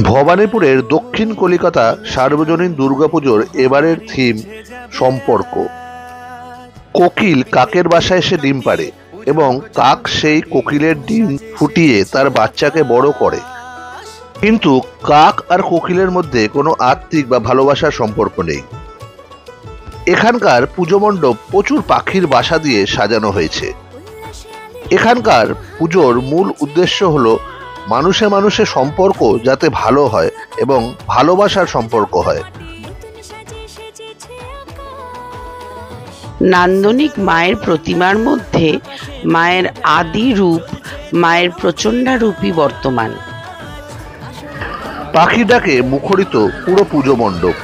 ভবানীপুরের দক্ষিণ কলিকাতা সার্বজনীন দুর্গাপুজোর এবারের থিম সম্পর্ক। কোকিল কাকের বাসায় এসে ডিম পাড়ে এবং কাক সেই কোকিলের ডিম ফুটিয়ে তার বাচ্চাকে বড় করে, কিন্তু কাক আর কোকিলের মধ্যে কোনো আত্মিক বা ভালোবাসার সম্পর্ক নেই। এখানকার পুজো মণ্ডপ প্রচুর পাখির বাসা দিয়ে সাজানো হয়েছে। এখানকার পুজোর মূল উদ্দেশ্য হলো মানুষে মানুষের সম্পর্ক যাতে ভালো হয় এবং ভালোবাসার সম্পর্ক হয়। নান্দনিক মায়ের প্রতিমার মধ্যে মায়ের আদি রূপ মায়ের প্রচণ্ডা রূপই বর্তমান। পাখি ডাকে মুখরিত পুরো পুজো মণ্ডপ।